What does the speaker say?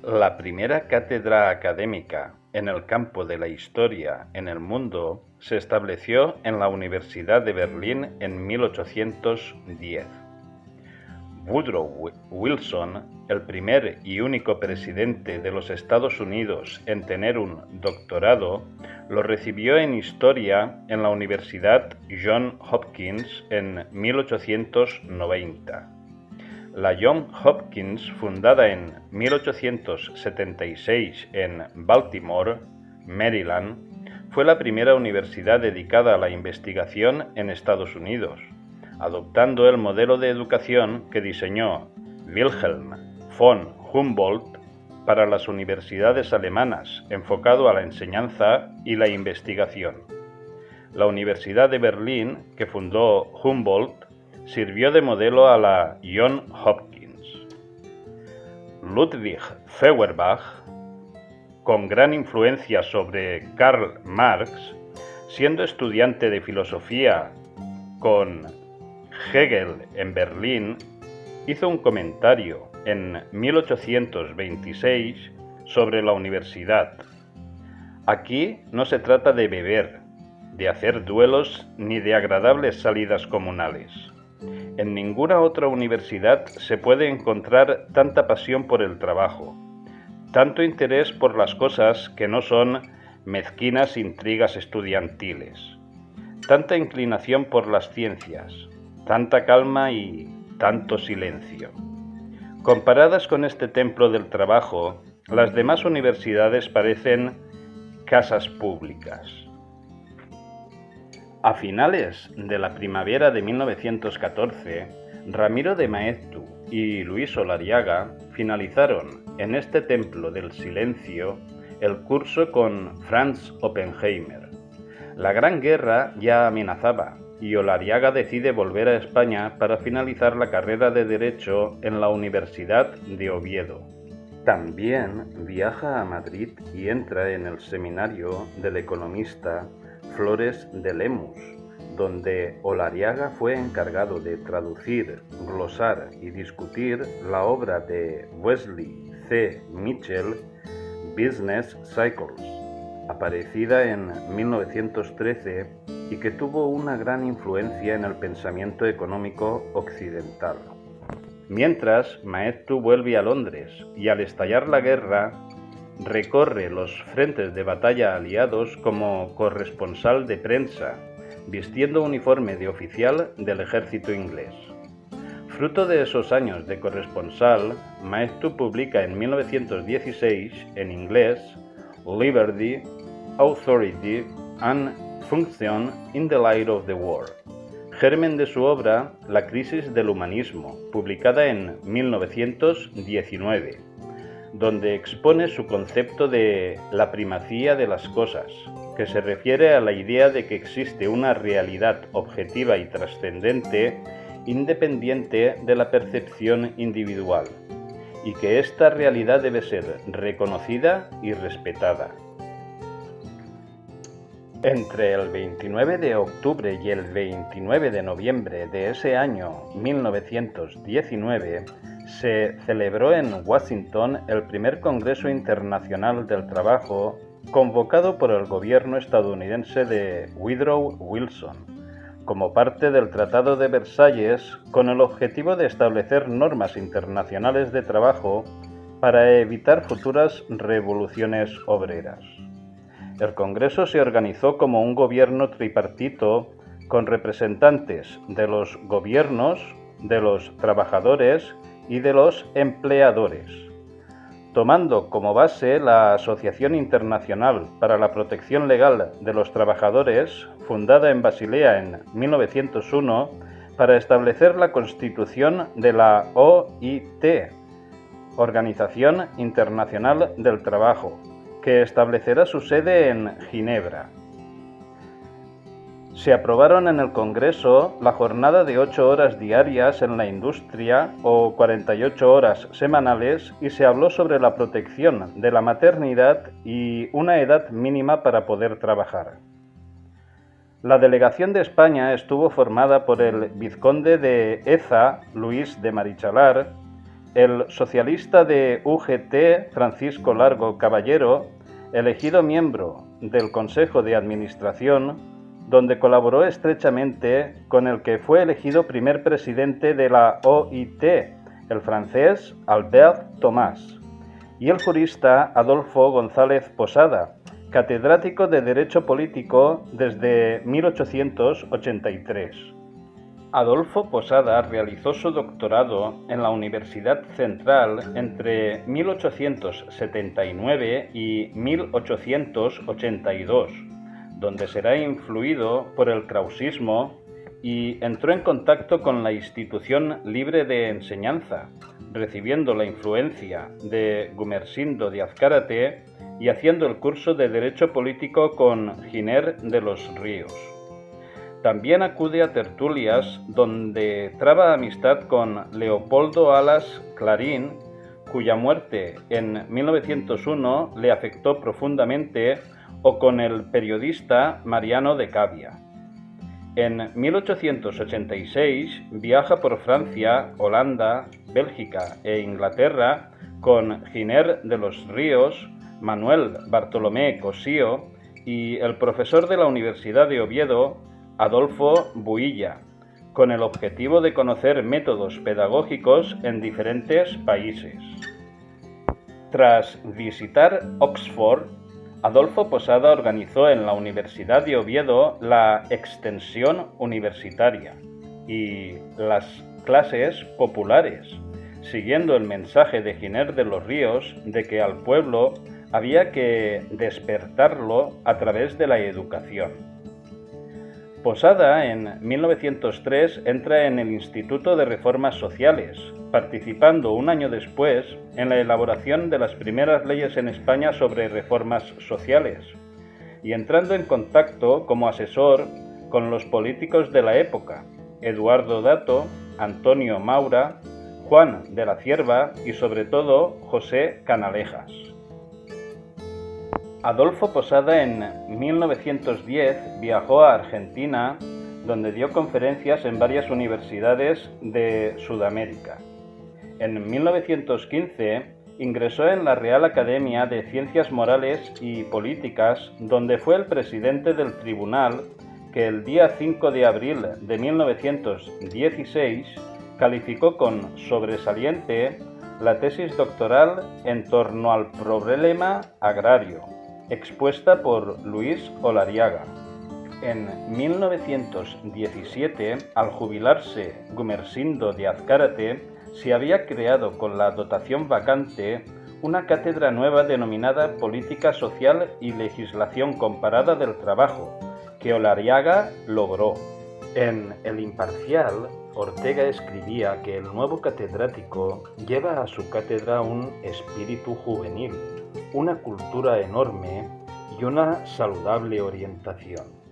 La primera cátedra académica en el campo de la historia en el mundo se estableció en la Universidad de Berlín en 1810. Woodrow Wilson, el primer y único presidente de los Estados Unidos en tener un doctorado, lo recibió en Historia en la Universidad Johns Hopkins en 1890. La Johns Hopkins, fundada en 1876 en Baltimore, Maryland, fue la primera universidad dedicada a la investigación en Estados Unidos, adoptando el modelo de educación que diseñó Wilhelm von Humboldt para las universidades alemanas, enfocado a la enseñanza y la investigación. La Universidad de Berlín, que fundó Humboldt, sirvió de modelo a la Johns Hopkins. Ludwig Feuerbach, con gran influencia sobre Karl Marx, siendo estudiante de filosofía con Hegel en Berlín, hizo un comentario en 1826 sobre la universidad. Aquí no se trata de beber, de hacer duelos ni de agradables salidas comunales. En ninguna otra universidad se puede encontrar tanta pasión por el trabajo, tanto interés por las cosas que no son mezquinas intrigas estudiantiles, tanta inclinación por las ciencias, tanta calma y tanto silencio. Comparadas con este templo del trabajo, las demás universidades parecen casas públicas. A finales de la primavera de 1914, Ramiro de Maeztu y Luis Olariaga finalizaron en este templo del silencio el curso con Franz Oppenheimer. La Gran Guerra ya amenazaba y Olariaga decide volver a España para finalizar la carrera de Derecho en la Universidad de Oviedo. También viaja a Madrid y entra en el seminario del economista Flores de Lemus, donde Olariaga fue encargado de traducir, glosar y discutir la obra de Wesley C. Mitchell, Business Cycles, aparecida en 1913 y que tuvo una gran influencia en el pensamiento económico occidental. Mientras, Maeztu vuelve a Londres y al estallar la guerra, recorre los frentes de batalla aliados como corresponsal de prensa, vistiendo uniforme de oficial del ejército inglés. Fruto de esos años de corresponsal, Maeztu publica en 1916 en inglés Liberty, Authority and Function in the Light of the War, germen de su obra La crisis del humanismo, publicada en 1919, donde expone su concepto de la primacía de las cosas, que se refiere a la idea de que existe una realidad objetiva y trascendente independiente de la percepción individual, y que esta realidad debe ser reconocida y respetada. Entre el 29 de octubre y el 29 de noviembre de ese año 1919, se celebró en Washington el primer Congreso Internacional del Trabajo convocado por el gobierno estadounidense de Woodrow Wilson, como parte del Tratado de Versalles, con el objetivo de establecer normas internacionales de trabajo para evitar futuras revoluciones obreras. El Congreso se organizó como un gobierno tripartito con representantes de los gobiernos, de los trabajadores y de los empleadores, tomando como base la Asociación Internacional para la Protección Legal de los Trabajadores, fundada en Basilea en 1901, para establecer la constitución de la OIT, Organización Internacional del Trabajo, que establecerá su sede en Ginebra. Se aprobaron en el Congreso la jornada de 8 horas diarias en la industria o 48 horas semanales y se habló sobre la protección de la maternidad y una edad mínima para poder trabajar. La delegación de España estuvo formada por el vizconde de Eza, Luis de Marichalar, el socialista de UGT, Francisco Largo Caballero, elegido miembro del Consejo de Administración, donde colaboró estrechamente con el que fue elegido primer presidente de la OIT, el francés Albert Thomas, y el jurista Adolfo González Posada, catedrático de Derecho Político desde 1883. Adolfo Posada realizó su doctorado en la Universidad Central entre 1879 y 1882, donde será influido por el krausismo y entró en contacto con la institución libre de enseñanza, recibiendo la influencia de Gumersindo de Azcárate y haciendo el curso de Derecho Político con Giner de los Ríos. También acude a tertulias donde traba amistad con Leopoldo Alas Clarín, cuya muerte en 1901 le afectó profundamente, o con el periodista Mariano de Cavia. En 1886 viaja por Francia, Holanda, Bélgica e Inglaterra con Giner de los Ríos, Manuel Bartolomé Cosío y el profesor de la Universidad de Oviedo, Adolfo Builla, con el objetivo de conocer métodos pedagógicos en diferentes países. Tras visitar Oxford, Adolfo Posada organizó en la Universidad de Oviedo la extensión universitaria y las clases populares, siguiendo el mensaje de Giner de los Ríos de que al pueblo había que despertarlo a través de la educación. Posada en 1903 entra en el Instituto de Reformas Sociales, participando un año después en la elaboración de las primeras leyes en España sobre reformas sociales y entrando en contacto como asesor con los políticos de la época, Eduardo Dato, Antonio Maura, Juan de la Cierva y sobre todo José Canalejas. Adolfo Posada en 1910 viajó a Argentina, donde dio conferencias en varias universidades de Sudamérica. En 1915 ingresó en la Real Academia de Ciencias Morales y Políticas, donde fue el presidente del tribunal que el día 5 de abril de 1916 calificó con sobresaliente la tesis doctoral en torno al problema agrario, expuesta por Luis Olariaga. En 1917, al jubilarse Gumersindo de Azcárate, se había creado con la dotación vacante una cátedra nueva denominada Política Social y Legislación Comparada del Trabajo, que Olariaga logró. En El Imparcial, Ortega escribía que el nuevo catedrático lleva a su cátedra un espíritu juvenil, una cultura enorme y una saludable orientación.